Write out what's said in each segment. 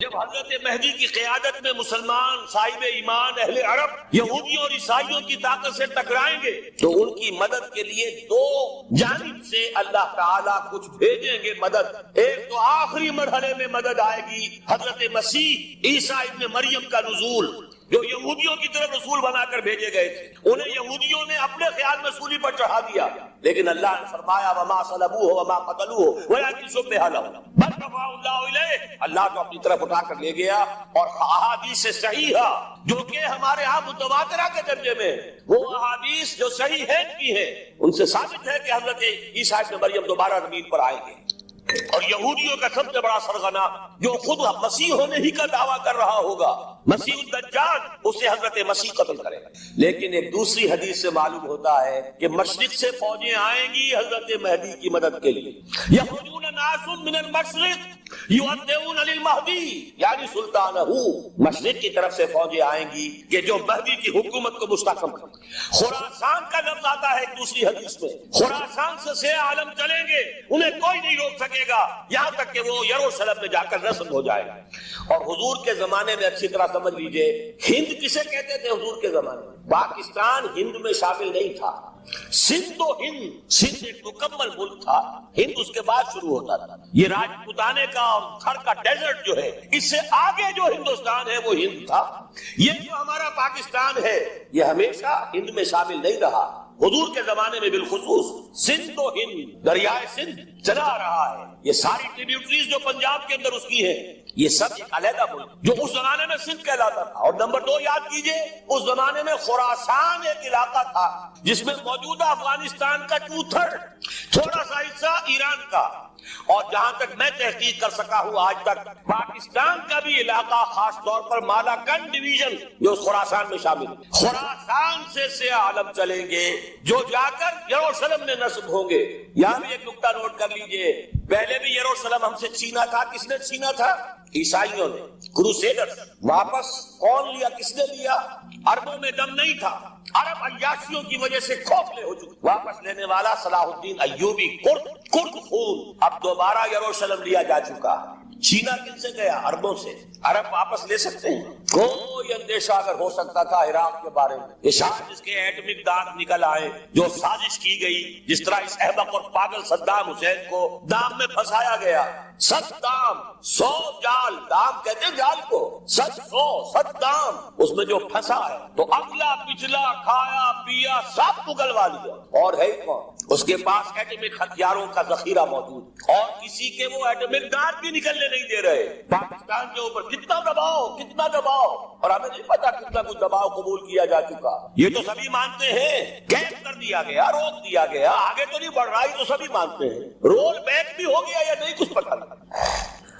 جب حضرت مہدی کی قیادت میں مسلمان صاحب ایمان اہل عرب یہودیوں اور عیسائیوں کی طاقت سے ٹکرائیں گے تو ان کی مدد کے لیے دو جانب سے اللہ تعالیٰ کچھ بھیجیں گے مدد۔ ایک تو آخری مرحلے میں مدد آئے گی حضرت مسیح عیسیٰ ابن مریم کا نزول، جو یہودیوں کی طرف رسول بنا کر بھیجے گئے تھے۔ انہیں یہودیوں نے اپنے خیال میں سولی پر چڑھا دیا، لیکن اللہ نے فرمایا وما صلبوہ وما قتلوہ ولکن شبہ لہم بل رفعہ اللہ الیہ، اللہ تو اپنی طرف اٹھا کر لے گیا۔ اور احادیث صحیحہ جو کہ ہمارے ہاں متواترہ کے درجے میں، وہ احادیث جو صحیح ہے کی ہیں، ان سے ثابت ہے کہ حضرت عیسیٰ ابن مریم دوبارہ زمین پر آئیں گے۔ اور یہودیوں کا سب سے بڑا سرغنہ جو خود مسیح ہونے ہی کا دعویٰ کر رہا ہوگا، مسیح الدجال، اسے حضرت مسیح قتل کرے گا۔ لیکن ایک دوسری حدیث سے معلوم ہوتا ہے کہ مشرق سے فوجیں آئیں گی حضرت مہدی کی مدد کے لیے۔ یخرجون ناس من المشرق یؤدون للمہدی یعنی سلطانہ، مشرق کی طرف سے فوجیں آئیں گی کہ جو مہدی کی حکومت کو مستحکم کریں۔ خراسان کا لفظ آتا ہے ایک دوسری حدیث میں، خراسان سے سہ عالم چلیں گے، انہیں کوئی نہیں روک سکے گا یہاں تک کہ وہ یروشلم میں جا کر رسم ہو جائے گا۔ اور حضور کے زمانے میں اچھی طرح سمجھ لیجئے، ہند کسے کہتے تھے حضور کے زمانے میں؟ پاکستان ہند میں شامل نہیں تھا، سندھ تو ہند، سندھ ایک مکمل ملک تھا، ہند اس کے بعد شروع ہوتا تھا۔ یہ راجپوتانے کا اور تھر کا ڈیزرٹ جو ہے، اس سے آگے جو ہندوستان ہے وہ ہند تھا۔ یہ جو ہمارا پاکستان ہے یہ ہمیشہ ہند میں شامل نہیں رہا۔ حضور کے زمانے میں بالخصوص سندھ و ہند، دریائے سندھ چلا آ رہا ہے، یہ ساری ٹریبیوٹریز جو پنجاب کے اندر اس کی ہیں، یہ سب ایک علیحدہ ملک جو اس زمانے میں سندھ کہلاتا تھا۔ اور نمبر دو یاد کیجئے، اس زمانے میں خراسان ایک علاقہ تھا جس میں موجودہ افغانستان کا 2/3 تھوڑا سا حصہ ایران کا، اور جہاں تک میں تحقیق کر سکا ہوں آج تک پاکستان کا بھی علاقہ، خاص طور پر مالاکنڈ ڈویژن جو خراسان میں شامل ہے۔ خراسان سے سہ عالم چلیں گے جو جا کر یروشلم میں نصب ہوں گے۔ یہاں بھی ایک نکتہ نوٹ کر لیجئے، پہلے بھی یروشلم ہم سے چھینا تھا، کس نے چھینا تھا؟ عیسائیوں نے، کروسیڈر۔ واپس کون لیا، کس نے لیا؟ عربوں میں دم نہیں تھا، عرب عیاشیوں کی وجہ سے کھوکھلے ہو چکے، واپس لینے والا صلاح الدین ایوبی، کرد خون۔ اب دوبارہ یروشلم لیا جا چکا۔ چھینا کن سے گیا؟ عربوں سے۔ عرب واپس لے سکتے ہیں؟ کوئی اندیشہ اگر ہو سکتا تھا عراق کے بارے میں کہ شاید اس کے ایٹمک داغ نکل آئے، جو سازش کی گئی، جس طرح اس احمق اور پاگل صدام حسین کو دام میں پھنسایا گیا۔ 100 دام، 100 جال، دام کہتے ہیں جال کو، 100 دام اس میں جو پھنسا ہے، تو اگلا پچھلا کھایا پیا سب پگلوا لیا۔ اور ہے کون؟ اس کے پاس ایٹمک ہتھیاروں کا ذخیرہ موجود، اور کسی کے وہ ایٹمک دانت بھی نکلنے نہیں دے رہے۔ پاکستان کے اوپر کتنا دباؤ، اور ہمیں نہیں پتا کتنا کچھ دباؤ قبول کیا جا چکا۔ یہ تو سبھی مانتے ہیں، قید کر دیا گیا، روک دیا گیا، آگے تو نہیں بڑھ رہا، تو سبھی مانتے ہیں۔ رول بیک بھی ہو گیا یا نہیں کچھ پتہ نہیں،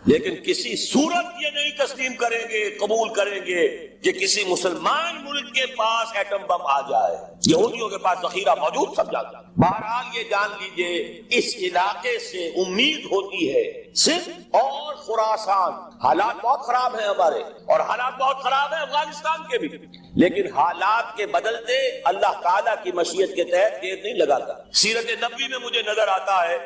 لیکن کسی صورت یہ نہیں تسلیم کریں گے، قبول کریں گے کہ کسی مسلمان ملک کے پاس ایٹم بم آ جائے۔ یہودیوں کے پاس ذخیرہ موجود، سب جانتے ہیں۔ بہرحال یہ جان لیجئے، اس علاقے سے امید ہوتی ہے سندھ اور خراسان۔ حالات بہت خراب ہیں ہمارے، اور حالات بہت خراب ہیں افغانستان کے بھی، لیکن حالات کے بدلتے اللہ تعالیٰ کی مشیت کے تحت دیر نہیں لگاتا۔ سیرت نبوی میں مجھے نظر آتا ہے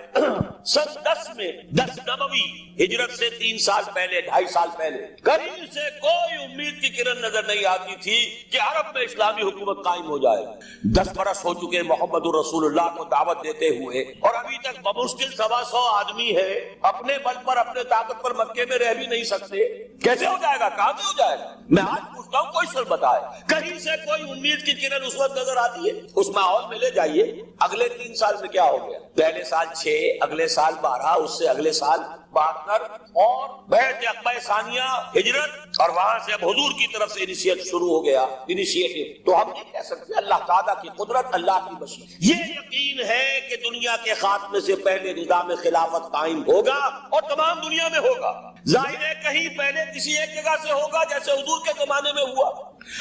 سن 10 میں، 10 نبوی، ہجرت سے 3 سال پہلے، 2.5 سال پہلے، کہیں سے کوئی امید کی کرن نظر نہیں آتی تھی کہ عرب میں اسلامی حکومت قائم ہو جائے۔ 10 برس ہو چکے محمد رسول اللہ کو دعوت دیتے ہوئے، اور ابھی تک بمشکل 125 آدمی ہے، اپنے بل پر، اپنے طاقت پر مکے میں رہ بھی نہیں سکتے۔ کیسے ہو جائے گا؟ کہاں سے ہو جائے گا؟ میں آج پوچھتا ہوں، کوئی سر بتائے، کہیں سے کوئی امید کی کرن اس وقت نظر آتی ہے؟ اس ماحول میں لے جائیے، اگلے 3 سال میں کیا ہو گیا؟ پہلے سال 6، اگلے سال 12، اس سے اگلے سال 72، اور بیعت عقبہ ثانیہ، ہجرت، اور وہاں سے اب حضور کی طرف سے انیشیٹ شروع ہو گیا، انیشیٹو۔ تو ہم یہ کہہ سکتے ہیں اللہ تعالیٰ کی قدرت، اللہ کی مشیت۔ یہ یقین ہے کہ دنیا کے خاتمے سے پہلے نظام خلافت قائم ہوگا، اور تمام دنیا میں ہوگا۔ ظاہر ہے کہیں پہلے کسی ایک جگہ سے ہوگا، جیسے حضور کے زمانے میں ہوا،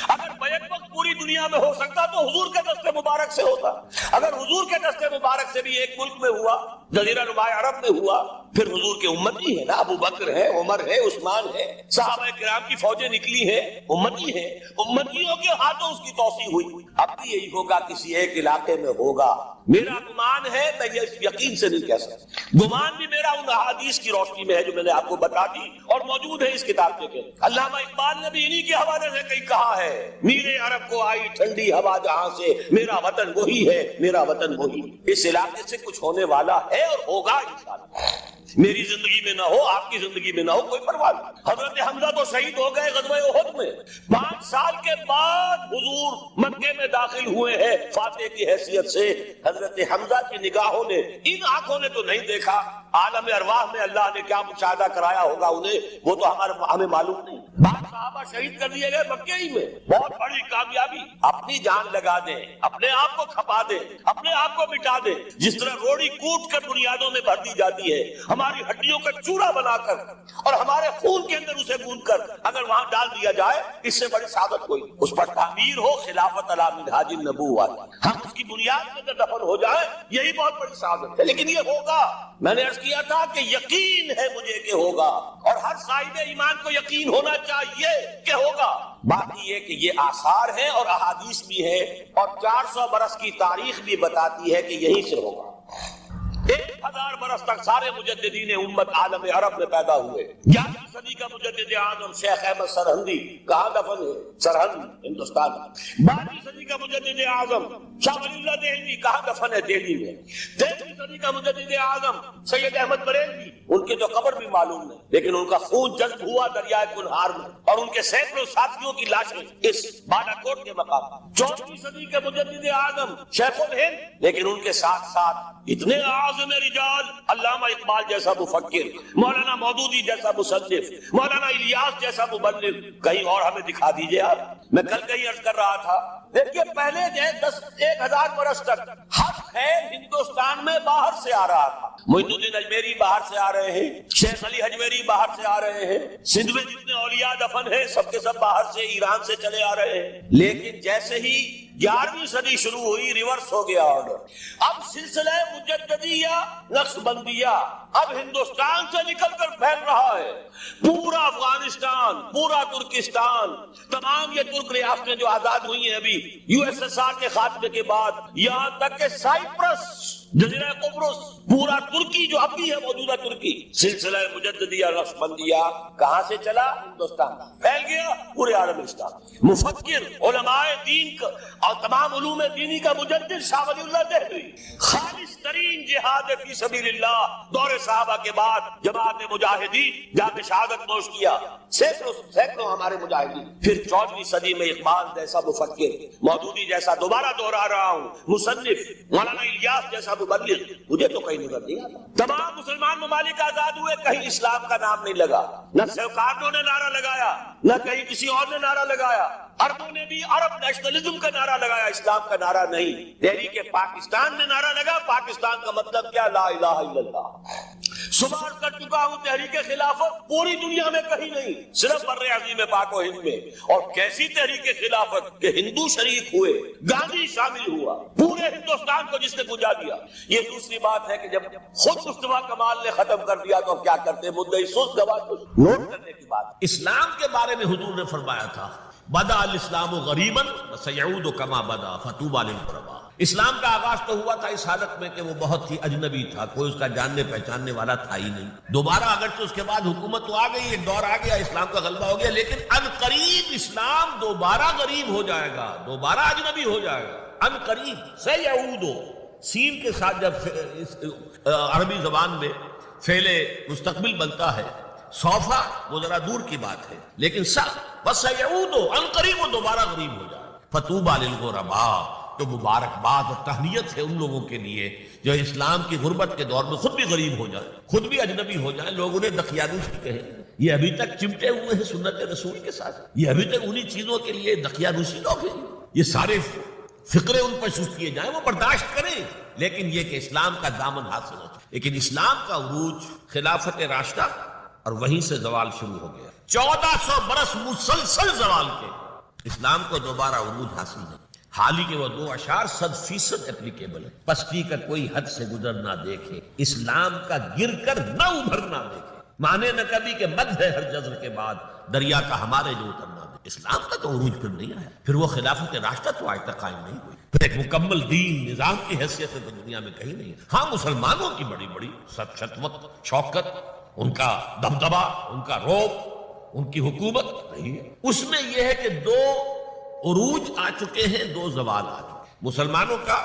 اگر بیک وقت پوری دنیا میں ہو سکتا تو حضور کے دست مبارک سے ہوتا. اگر حضور کے دست مبارک سے بھی ایک ملک میں ہوا, جزیرہ نماء عرب میں ہوا, پھر حضور کے امتی ہے نا, ابو بکر ہے, عمر ہے, عثمان ہے, صحابہ کرام کی فوجیں نکلی ہیں, امتی ہے, امتیوں کے ہاتھوں اس کی توسیع ہوئی. اب بھی یہی ہوگا, کسی ایک علاقے میں ہوگا. میرا گمان ہے, میں یہ یقین سے نہیں کہہ سکتا, گمان بھی میرا ان احادیث کی روشنی میں ہے جو میں نے آپ کو بتا دی اور موجود ہے اس کتاب کے. علامہ اقبال نے بھی انہی کے حوالے سے کئی کہا ہے, میرے عرب کو آئی ٹھنڈی ہوا جہاں سے, میرا وطن وہی ہے, میرا وطن وہی. اس علاقے سے کچھ ہونے والا ہے اور ہوگا انشاءاللہ. میری زندگی میں نہ ہو, آپ کی زندگی میں نہ ہو, کوئی پرواہ نہیں. حضرت حمزہ تو شہید ہو گئے غزوہ احد میں, 5 سال کے بعد حضور مکے میں داخل ہوئے ہیں فاتح کی حیثیت سے. حضرت حمزہ کی نگاہوں نے, ان آنکھوں نے تو نہیں دیکھا, عالم ارواح میں اللہ نے کیا مشاہدہ کرایا ہوگا انہیں, وہ تو ہمیں معلوم نہیں. 5 صحابہ شہید کر دیے گئے مکے ہی میں, بہت بڑی کامیابی. اپنی جان لگا دیں, اپنے آپ کو کھپا دیں, اپنے آپ کو مٹا دیں. جس طرح روڑی کوٹ کر بنیادوں میں بھر دی جاتی ہے, ہماری ہڈیوں کا چورا بنا کر اور ہمارے خون کے اندر اسے گوندھ کر اگر وہاں ڈال دیا جائے, اس سے بڑی سعادت کوئی. اس پر تعمیر ہو خلافت علی منہاج النبوۃ, ہم اس کی بنیاد میں دفن ہو جائے, یہی بہت بڑی سعادت ہے. لیکن یہ ہوگا, میں نے عرض کیا تھا کہ یقین ہے مجھے کہ ہوگا, اور ہر صاحب ایمان کو یقین ہونا چاہیے کہ ہوگا. باقی یہ کہ یہ آثار ہیں اور احادیث بھی ہے, اور 400 برس کی تاریخ بھی بتاتی ہے کہ یہیں سے ہوگا. 1000 برس تک سارے مجددین امت عالم عرب میں پیدا ہوئے. 11ویں صدی کا مجدد اعظم شیخ احمد سرہندی کہاں دفن ہے؟ سرہند, ہندوستان. 12ویں صدی کا مجدد اعظم شاہ ولی اللہ دہلوی کہاں دفن ہے؟ دہلی میں. 13ویں صدی کا مجدد اعظم سید احمد بریلوی, ان کے تو قبر بھی معلوم نہیں, لیکن ان کا خون جذب ہوا دریائے کنہار میں, اور ان کے سینکڑوں ساتھیوں کی لاشیں اس بالاکوٹ کے مقام. 14ویں صدی کے مجدد اعظم شیخ الہند, لیکن ان کے ساتھ ساتھ اتنے اعظم رجال, علامہ اقبال جیسا مفکر, مولانا مودودی جیسا مصنف, مولانا الیاس جیسا مبلغ. کہیں اور ہمیں دکھا دیجئے آپ. میں کل کہیں عرض کر رہا تھا, دیکھیے پہلے جو 1000 برس تک ہر خیر ہندوستان میں باہر سے آ رہا تھا. معین الدین اجمیری باہر سے آ رہے ہیں, شیخ علی حجویری باہر سے آ رہے ہیں, سندھ میں جتنے اولیاء دفن ہیں سب کے سب باہر سے, ایران سے چلے آ رہے ہیں. لیکن جیسے ہی 11ویں صدی شروع ہوئی, ریورس ہو گیا آرڈر. اب سلسلہ مجددیہ نقش بندیہ اب ہندوستان سے نکل کر پھیل رہا ہے. پورا افغانستان, پورا ترکستان, تمام یہ ترک ریاستیں جو آزاد ہوئی ہیں ابھی USSR کے خاتمے کے بعد, یہاں تک کہ سائپرس, جزیرہ قبرص, پورا ترکی جو اب بھی ہے موجودہ ترکی, سلسلہ مجددیہ نقش بندیہ کہاں سے چلا؟ ہندوستان. پھیل گیا پورے عالمستان. مفکر, علماء دین کا اور تمام علوم دینی کا مجدد شاہ ولی اللہ دہلوی, خالص ترین جہاد فی سبیل اللہ دور صحابہ کے بعد جماعت مجاہدین جا کے شہادت نوش کیا, سینکڑوں ہمارے مجاہدین. پھر 14ویں صدی میں اقبال جیسا مفکر, مودودی جیسا, دوبارہ دوہرا رہا ہوں, مصنف, مولانا الیاس جیسا مبلغ, مجھے تو کہیں نظر نہیں آتا. تمام مسلمان ممالک آزاد ہوئے, کہیں اسلام کا نام نہیں لگا, نہ سرکاروں نے نعرہ لگایا, نہ کہیں کسی اور نے نعرہ لگایا. عربوں نے بھی عرب نیشنلزم کا نعرہ لگایا, اسلام کا نعرہ نہیں. تحریک پاکستان نے نعرہ لگا, پاکستان کا مطلب کیا؟ لا الہ الا اللہ. صبح کر چکا ہوں, تحریک خلافت پوری دنیا میں کہیں نہیں, صرف بر عظیم پاک و ہند میں. اور کیسی تحریک خلافت کہ ہندو شریک ہوئے, گاندھی شامل ہوا, پورے ہندوستان کو جس نے گجا دیا. یہ دوسری بات ہے کہ جب خود مصطفیٰ کمال نے ختم کر دیا تو کیا کرتے, مدعی سست گواہ نوٹ کرنے کی بات. اسلام کے بارے میں حضور نے فرمایا تھا, بدا الاسلام غریبا وسیعود کما بدا فطوبی للغرباء. اسلام کا آغاز تو ہوا تھا اس حالت میں کہ وہ بہت ہی اجنبی تھا, کوئی اس کا جاننے پہچاننے والا تھا ہی نہیں. دوبارہ اگرچہ اس کے بعد حکومت تو آ گئی, ایک دور آ گیا, اسلام کا غلبہ ہو گیا, لیکن ان قریب اسلام دوبارہ غریب ہو جائے گا, دوبارہ اجنبی ہو جائے گا. ان قریب سیعود, سین کے ساتھ جب عربی زبان میں فعل مستقبل بنتا ہے, سوفا وہ ذرا دور کی بات ہے, لیکن بس سیعود ان قریب وہ دوبارہ غریب ہو جائے. فطوبی للغرباء, تو مبارکباد اور تہنیت ہے ان لوگوں کے لیے جو اسلام کی غربت کے دور میں خود بھی غریب ہو جائیں, خود بھی اجنبی ہو جائیں. لوگ انہیں دقیانوسی کہیں, یہ ابھی تک چمٹے ہوئے ہیں سنت رسول کے ساتھ, یہ ابھی تک انہی چیزوں کے لیے دقیانوسی لوگ ہیں. یہ سارے فقرے ان پر شست کیے جائیں, وہ برداشت کریں, لیکن یہ کہ اسلام کا دامن حاصل ہو. لیکن اسلام کا عروج خلافت راشدہ, اور وہیں سے زوال شروع ہو گیا. 1400 برس مسلسل زوال کے, اسلام کو دوبارہ عروج حاصل نہیں، حال ہی کے وہ 2 اشعار 100% اپلیکیبل ہے۔ پستی کا کوئی حد سے گزر نہ دیکھے، اسلام کا گر کر نہ ابھر نہ دیکھے، مانے نہ کبھی کہ مد ہے ہر جزر کے بعد دریا کا ہمارے جو اترنا دے۔ اسلام کا تو عروج پھر نہیں آیا، پھر وہ خلافت راشدہ تو آج تک قائم نہیں ہوئی، پھر ایک مکمل دین نظام کی حیثیت سے تو دنیا میں کہیں نہیں ہے۔ ہاں مسلمانوں کی بڑی بڑی شتوت شوکت، ان کا دبدبا، ان کا روب، ان کی حکومت نہیں ہے۔ اس میں یہ ہے کہ 2 عروج آ چکے ہیں، 2 زوال آ چکے ہیں۔ مسلمانوں کا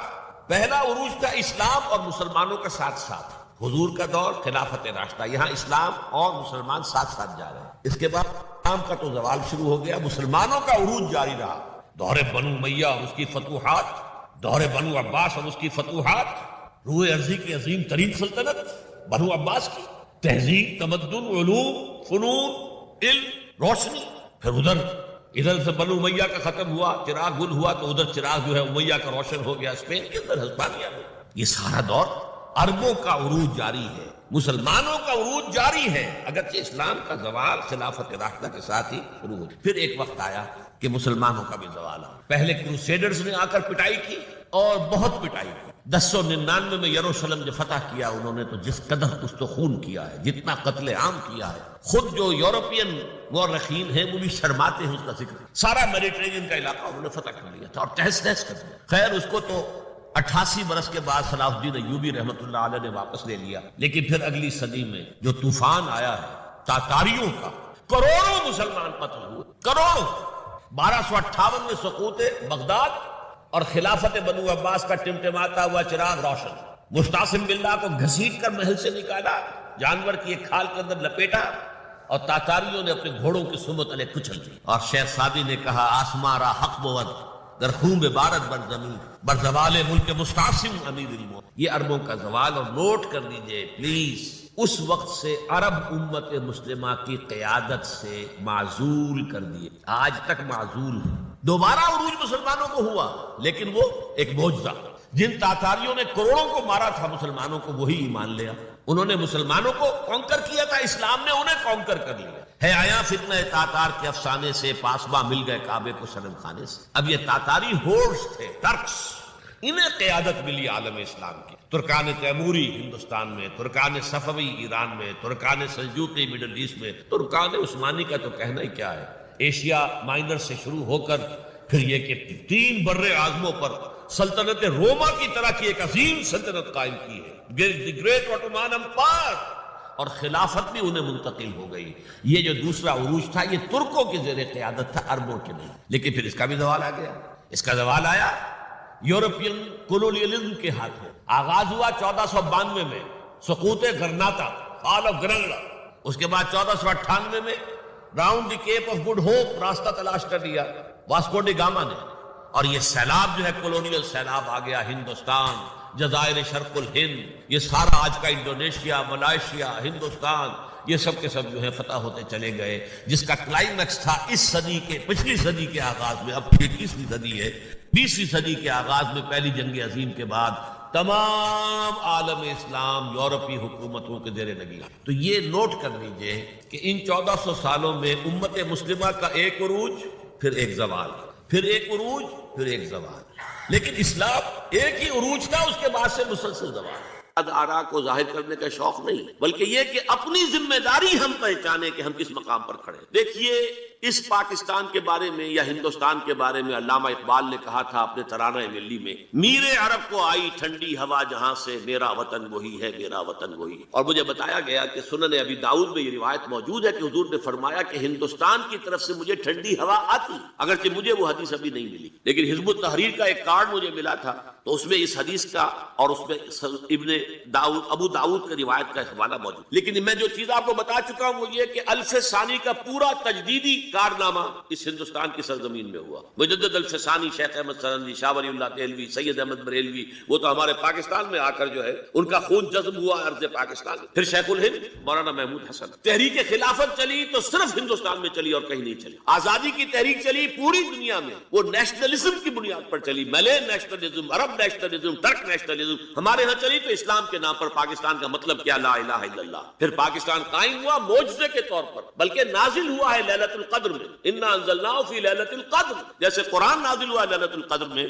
پہلا عروج تھا اسلام اور مسلمانوں کا ساتھ ساتھ، حضور کا دور، خلافت راشدہ، یہاں اسلام اور مسلمان ساتھ ساتھ جا رہے ہیں۔ اس کے بعد اسلام کا تو زوال شروع ہو گیا، مسلمانوں کا عروج جاری رہا، دور بنو امیہ اور اس کی فتوحات، دور بنو عباس اور اس کی فتوحات، روح ارضی کی عظیم ترین سلطنت بنو عباس کی، تہذیب، تمدن، علوم، فنون، علم، روشنی، پھر ادھر سے بنو امیہ کا ختم ہوا، چراغ گل ہوا، تو ادھر چراغ جو ہے امیہ کا روشن ہو گیا، اسپین کے اندر، ہسپانیہ میں۔ یہ سارا دور عربوں کا عروج جاری ہے، مسلمانوں کا عروج جاری ہے، اگرچہ اسلام کا زوال خلافت راشدہ کے ساتھ ہی شروع ہو۔ پھر ایک وقت آیا کہ مسلمانوں کا بھی زوال آیا۔ پہلے کروسیڈرز نے آ کر پٹائی کی اور بہت پٹائی کی۔ 1099 میں یروشلم جو فتح کیا انہوں نے، تو جس قدر کچھ تو خون کیا ہے، جتنا قتل عام کیا ہے، خود جو یورپین مورخین ہیں وہ بھی شرماتے ہیں اس کا ذکر۔ سارا میڈیٹرینین کا علاقہ انہوں نے فتح کر لیا تھا اور تہس نہس کر دیا۔ خیر اس کو تو 88 برس کے بعد صلاح الدین ایوبی رحمۃ اللہ علیہ نے واپس لے لیا، لیکن پھر اگلی صدی میں جو طوفان آیا ہے تاتاریوں کا، کروڑوں مسلمان قتل ہوئے، کروڑوں۔ 1258 میں سقوط بغداد اور خلافت بنو عباس کا ٹمٹماتا ہوا چراغ روشن، مستعصم باللہ کو گھسیٹ کر محل سے نکالا، جانور کی ایک کھال کے اندر لپیٹا، اور تاتاریوں نے اپنے گھوڑوں کی صحبت علیہ کچل دی۔ اور شیخ سعدی نے کہا آسماں را حق بود در خون بارت بر زمین بر زوال ملک مستعصم امیر الموت۔ یہ عربوں کا زوال، اور نوٹ کر لیجئے پلیز، اس وقت سے عرب امت مسلمہ کی قیادت سے معزول کر دیے، آج تک معزول ہے۔ دوبارہ عروج مسلمانوں کو ہوا، لیکن وہ ایک معجزہ۔ جن تاتاریوں نے کروڑوں کو مارا تھا مسلمانوں کو، وہی ایمان لیا، انہوں نے مسلمانوں کو کانکر کیا تھا، اسلام نے انہیں کانکر کر لیا ہے۔ آیا فتنہ تاتار کے افسانے سے، پاسباں مل گئے کعبے کو صنم خانے سے۔ اب یہ تاتاری ہورس تھے، ٹرکس، انہیں قیادت ملی عالم اسلام کی۔ ترکان تیموری ہندوستان میں، ترکان صفوی ایران میں، ترکان سلجوقی مڈل ایسٹ میں، ترکان عثمانی کا تو کہنا ہی کیا ہے۔ ایشیا مائنر سے شروع ہو کر پھر یہ کہ 3 بر اعظموں پر سلطنت روما کی طرح کی ایک عظیم سلطنت قائم کی ہے، دی گریٹ آٹومان امپائر، اور خلافت بھی انہیں منتقل ہو گئی۔ یہ جو دوسرا عروج تھا یہ ترکوں کی زیر قیادت تھا، عربوں کے نہیں، لیکن پھر اس کا بھی زوال آ گیا۔ اس کا زوال آیا یورپین کولونیلزم کے ہاتھوں۔ آغاز ہوا 1492 میں، سقوط غرناطہ، فال آف گرناڈا۔ اس کے بعد 1498 میں round the Cape of Good Hope, راستہ تلاش کر لیا واسکو ڈی گاما نے، اور یہ سیلاب جو ہے کولونیل سیلاب آ گیا، ہندوستان، جزائر شرق الہند، یہ سارا آج کا انڈونیشیا، ملائیشیا، ہندوستان، یہ سب کے سب جو ہے فتح ہوتے چلے گئے، جس کا کلائمیکس تھا اس صدی کے، پچھلی صدی کے آغاز میں۔ اب 21ویں صدی ہے، 20ویں صدی کے آغاز میں پہلی جنگ عظیم کے بعد تمام عالم اسلام یورپی حکومتوں کے زیر لگی۔ تو یہ نوٹ کر لیجئے کہ ان 1400 سالوں میں امت مسلمہ کا ایک عروج، پھر ایک زوال، پھر ایک عروج، پھر ایک زوال، لیکن اسلام ایک ہی عروج تھا، اس کے بعد سے مسلسل زوال۔ آرا کو ظاہر کرنے کا شوق نہیں، بلکہ یہ کہ اپنی ذمہ داری ہم پہچانے کہ ہم کس مقام پر کھڑے۔ دیکھیے اس پاکستان کے بارے میں یا ہندوستان کے بارے میں علامہ اقبال نے کہا تھا اپنے ترانہ ملی میں، میرے عرب کو آئی ٹھنڈی ہوا جہاں سے، میرا وطن وہی ہے، میرا وطن وہی۔ اور مجھے بتایا گیا کہ سنن ابی داؤد میں یہ روایت موجود ہے کہ حضور نے فرمایا کہ ہندوستان کی طرف سے مجھے ٹھنڈی ہوا آتی، اگرچہ مجھے وہ حدیث ابھی نہیں ملی، لیکن حزب التحریر کا ایک کارڈ مجھے ملا تھا، تو اس میں اس حدیث کا اور اس میں ابن داؤد، ابو داؤد کی روایت کا حوالہ موجود۔ لیکن میں جو چیز آپ کو بتا چکا ہوں وہ یہ کہ الف ثانی کا پورا تجدیدی کارنامہ اس ہندوستان کی سرزمین میں ہوا۔ مجدد الف ثانی شیخ احمد سرندی، شاہ ولی اللہ دہلوی، سید احمد بریلوی، وہ تو ہمارے پاکستان میں آ کر جو ہے ان کا خون جذب ہوا ارض پاکستان۔ پھر شیخ الہند مولانا محمود حسن۔ تحریک خلافت چلی تو صرف ہندوستان میں چلی اور کہیں نہیں چلی۔ آزادی کی تحریک چلی پوری دنیا میں، وہ نیشنلزم کی بنیاد پر چلی، ملے نیشنلزم، عرب نیشنلزم، ٹرک نیشنلزم. ہمارے ہاں چلی تو اسلام کے نام پر پاکستان کا مطلب کیا؟ لا الہ الا اللہ. پھر پاکستان قائم ہوا معجزے کے طور پر، بلکہ نازل ہوا ہے لیلۃ القدر میں. انا انزلناہ فی لیلۃ القدر، جیسے قرآن نازل ہوا لیلۃ القدر میں،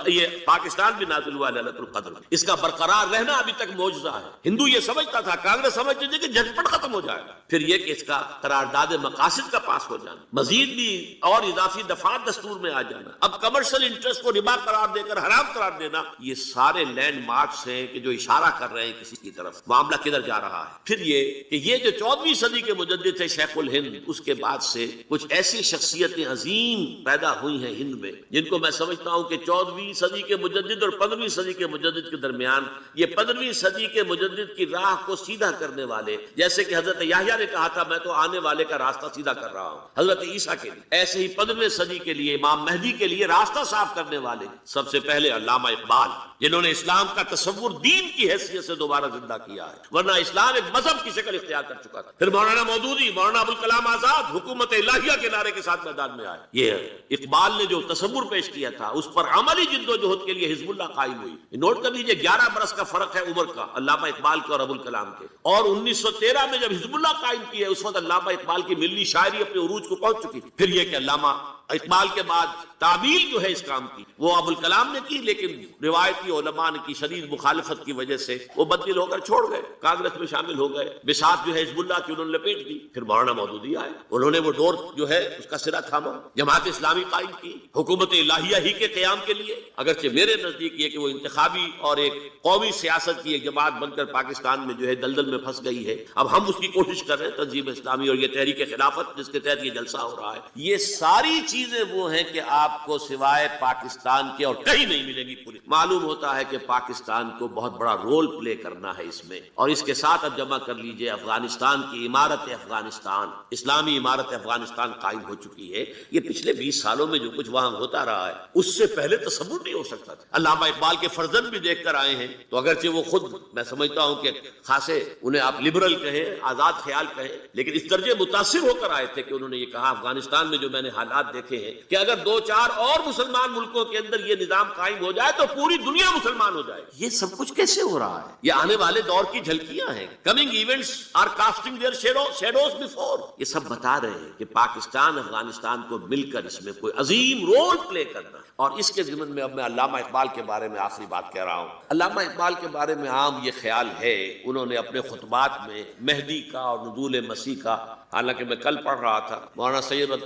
یہ پاکستان بھی نازل ہوا لیلۃ القدر میں. اس کا برقرار رہنا ابھی تک معجزہ ہے. ہندو یہ سمجھتا تھا، کانگریس سمجھتی تھی کہ جھٹپٹ ختم ہو جائے گا. پھر یہ کہ اس کا قرارداد مقاصد کا پاس ہو جانا، مزید بھی اور اضافی دفعات دستور میں آ جانا، اب کمرشل انٹرسٹ کو ربا قرار دے کر حرام قرار دینا، یہ سارے لینڈ مارکس ہیں کہ جو اشارہ کر رہے ہیں کسی کی طرف معاملہ کدھر جا رہا ہے. پھر یہ کہ یہ جو 14ویں صدی کے مجدد تھے شیخ الہند، اس کے بعد سے کچھ ایسی شخصیتیں عظیم پیدا ہوئی ہیں ہند میں، جن کو میں سمجھتا ہوں کہ 14ویں صدی کے مجدد اور 15ویں صدی کے مجدد کے درمیان یہ 15ویں صدی کے مجدد کی راہ کو سیدھا کرنے والے، جیسے کہ حضرت یحییٰ نے کہا تھا میں تو آنے والے کا راستہ سیدھا کر رہا ہوں حضرت عیسیٰ کے لیے، ایسے ہی 15ویں صدی کے لیے امام مہدی کے لیے راستہ صاف کرنے والے سب سے پہلے علامہ اقبال، جنہوں نے اسلام کا تصور دین کی حیثیت سے دوبارہ زندہ کیا ہے، ورنہ اسلام ایک مذہب کی شکل اختیار کر چکا تھا. پھر مولانا مودودی، مولانا ابوالکلام آزاد حکومت الہیہ کے نعرے کے ساتھ میدان میں آئے. یہ اقبال نے جو تصور پیش کیا تھا اس پر عملی جدوجہد کے لیے حزب اللہ قائم ہوئی. نوٹ کر لیجیے 11 برس کا فرق ہے عمر کا علامہ اقبال کے اور ابوالکلام کے، اور 1913 میں جب حزب اللہ قائم کی ہے اس وقت علامہ اقبال کی ملی شاعری اپنے عروج کو پہنچ چکی. پھر یہ کہ علامہ اقبال کے بعد تعمیل جو ہے اس کام کی وہ ابوالکلام نے کی، لیکن روایتی علماء کی شدید مخالفت کی وجہ سے وہ بدل ہو کر چھوڑ گئے، کانگریس میں شامل ہو گئے، بساط جو ہے حزب اللہ کی انہوں نے لپیٹ دی. پھر مولانا مودودی آئے، انہوں نے وہ ڈور جو ہے اس کا سرا تھاما، جماعت اسلامی قائم کی حکومت الہیہ ہی کے قیام کے لیے. اگرچہ میرے نزدیک یہ کہ وہ انتخابی اور ایک قومی سیاست کی ایک جماعت بن کر پاکستان میں جو ہے دلدل میں پھنس گئی ہے، اب ہم اس کی کوشش کر رہے ہیں تنظیم اسلامی اور یہ تحریک خلافت جس کے تحت یہ جلسہ ہو رہا ہے. یہ ساری چیزیں وہ ہیں کہ آپ کو سوائے پاکستان کے اور کہیں نہیں ملے گی. پوری معلوم ہوتا ہے کہ پاکستان کو بہت بڑا رول پلے کرنا ہے اس میں، اور اس کے ساتھ اب جمع کر لیجئے افغانستان کی عمارت افغانستان، اسلامی عمارت افغانستان قائم ہو چکی ہے. یہ پچھلے 20 سالوں میں جو کچھ وہاں ہوتا رہا ہے اس سے پہلے تصور نہیں ہو سکتا تھا. علامہ اقبال کے فرزند بھی دیکھ کر آئے ہیں، تو اگرچہ وہ خود میں سمجھتا ہوں کہ خاصے انہیں آپ لبرل کہیں، آزاد خیال کہیں، لیکن اس درجے متاثر ہو کر آئے تھے کہ انہوں نے یہ کہا افغانستان میں جو میں نے حالات دیکھے ہیں کہ اگر 2-4 اور مسلمان ملکوں کے اندر یہ نظام قائم ہو جائے تو پوری دنیا مسلمان ہو جائے. یہ سب کچھ کیسے ہو رہا ہے؟ یہ آنے والے دور کی جھلکیاں ہیں. Coming events are casting their shadows before. یہ سب بتا رہے ہیں کہ پاکستان افغانستان کو مل کر اس میں کوئی عظیم رول پلے کرنا. اور اس کے ضمن میں اب میں علامہ اقبال کے بارے میں آخری بات کہہ رہا ہوں. علامہ اقبال کے بارے میں عام یہ خیال ہے، انہوں نے اپنے خطبات میں مہدی کا اور نزول مسیح کا، حالانکہ میں کل پڑھ رہا تھا مولانا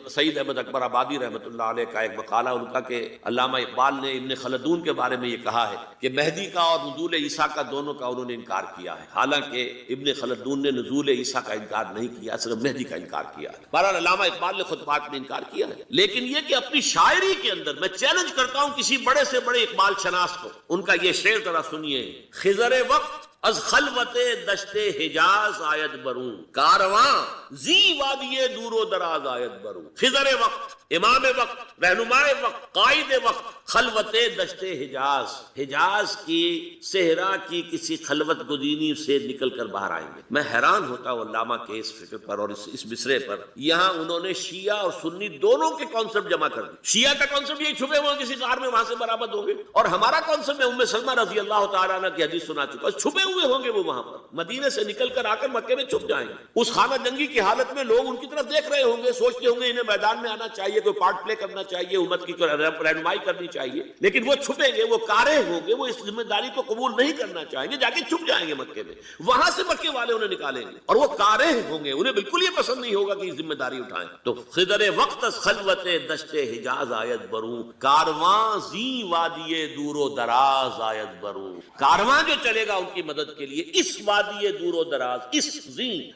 سید احمد اکبر آبادی رحمۃ اللہ علیہ کا ایک مقالہ ان کا کہ علامہ اقبال نے ابن خلدون کے بارے میں یہ کہا ہے کہ مہدی کا اور نزول عیسیٰ کا دونوں کا انہوں نے انکار کیا ہے، حالانکہ ابن خلدون نے نزول عیسیٰ کا انکار نہیں کیا، صرف مہدی کا انکار کیا ہے. بہرحال علامہ اقبال نے خطبات میں انکار کیا ہے، لیکن یہ کہ اپنی شاعری کے اندر میں چیلنج کرتا ہوں کسی بڑے سے بڑے اقبال شناس کو، ان کا یہ شعر ذرا سنیے. خضر وقت از خلوت دشت حجاز آید برون، کارواں زی وادی دور و دراز آید برون. خضر وقت، امام وقت، رہنمائے وقت، قائد وقت، خلوت دشت حجاز، حجاز کی صحرا کی کسی خلوت گزینی سے نکل کر باہر آئیں گے. میں حیران ہوتا ہوں علامہ کے اس فکر پر اور اس مصرے پر. یہاں انہوں نے شیعہ اور سنی دونوں کے کانسیپٹ جمع کر دی. شیعہ کا کانسیپٹ یہ چھپے ہوئے کسی غار میں وہاں سے برآمد ہوں گے، اور ہمارا کانسیپٹ میں ام سلمہ رضی اللہ تعالیٰ عنہ کی حدیث سنا چکا، چھپے ہوئے ہوں گے وہ وہاں پر، مدینے سے نکل کر آ کر مکے میں چھپ جائیں گے. اس خانہ جنگی کی حالت میں لوگ ان کی طرف دیکھ رہے ہوں گے، سوچتے ہوں گے انہیں میدان میں آنا چاہیے، کوئی پارٹ پلے کرنا چاہیے، امت کی رہنمائی کرنی چاہیے، لیکن وہ چھپیں گے، وہ کارے ہوں گے، وہ اس ذمہ داری کو قبول نہیں کرنا چاہیں گے، جا کے چھپ جائیں گے مکے میں. وہاں سے مکے والے انہیں نکالیں گے، اور وہ کارے ہوں گے، انہیں بالکل یہ پسند نہیں ہوگا کہ یہ ذمہ داری اٹھائیں. تو خضر وقت از خلوت دشت حجاز آیت بروں، کارواں زی وادی دور و دراز آیت بروں. کارواں جو چلے گا ان کی مدد کے لیے اس وادی دور و دراز، اس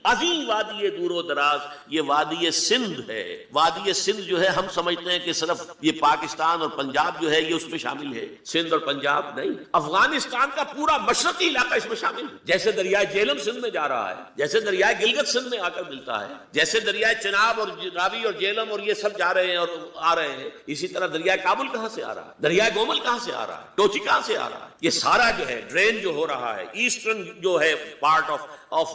عظیم وادی دور و دراز، یہ وادی سندھ ہے. وادی سندھ جو ہے ہم سمجھتے ہیں کہ صرف یہ پاکستان اور پنجاب جو ہے یہ اس میں شامل ہے، سندھ اور پنجاب نہیں، افغانستان کا پورا مشرقی علاقہ اس میں شامل ہے. جیسے دریائے جیلم سندھ میں جا رہا ہے، جیسے دریائے گلگت سندھ میں آ کر ملتا ہے، جیسے دریائے چناب اور راوی اور جیلم اور یہ سب جا رہے ہیں اور آ رہے ہیں، اسی طرح دریائے کابل کہاں سے آ رہا ہے، دریائے گومل کہاں سے آ رہا ہے، ٹوچی کہاں سے آ رہا ہے. یہ سارا جو ہے ڈرین جو ہو رہا ہے، ایسٹرن جو ہے پارٹ آف آف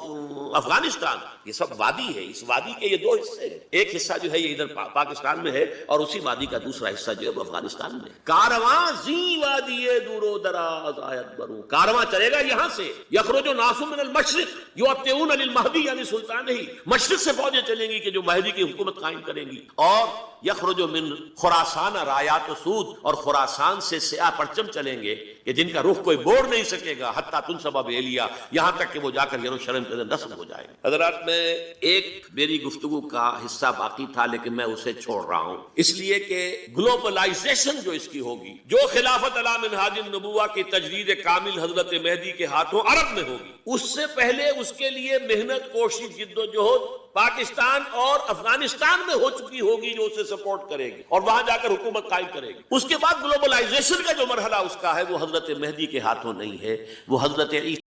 افغانستان، یہ سب وادی ہے، اس وادی کے یہ دو حصے ہیں، ایک حصہ جو ہے یہ ادھر پاکستان میں ہے اور اسی وادی کا دوسرا حصہ جو ہے وہ افغانستان میں ہے۔ کارواں زی وادی دور و دراز آیت برو، کارواں چلے گا یہاں سے، یخرج ناس من المشرق یؤتون للمہدی یعنی سلطان ہی، مشرق سے فوجیں چلیں گی کہ جو مہدی کی حکومت قائم کریں گی، اور یخرج من خراسان رایات سود، اور خراسان سے سیاہ پرچم چلیں گے کہ جن کا رخ کوئی موڑ نہیں سکے گا، حتیٰ تنصب بإیلیا، یہاں تک کہ وہ جا کر یروشلم کے اندر نصب ہو جائیں گے۔ حضرات، میں ایک میری گفتگو کا حصہ باقی تھا لیکن میں اسے چھوڑ رہا ہوں، اس لیے کہ گلوبلائزیشن جو اس کی ہوگی، جو خلافت علی منہاج النبوہ کی تجدید کامل حضرت مہدی کے ہاتھوں عرب میں ہوگی، اس سے پہلے اس کے لیے محنت، کوشش، جد و جہد پاکستان اور افغانستان میں ہو چکی ہوگی جو اسے سپورٹ کرے گی اور وہاں جا کر حکومت قائم کرے گی۔ اس کے بعد گلوبلائزیشن کا جو مرحلہ اس کا ہے وہ حضرت مہدی کے ہاتھوں نہیں ہے، وہ حضرت عیسیٰ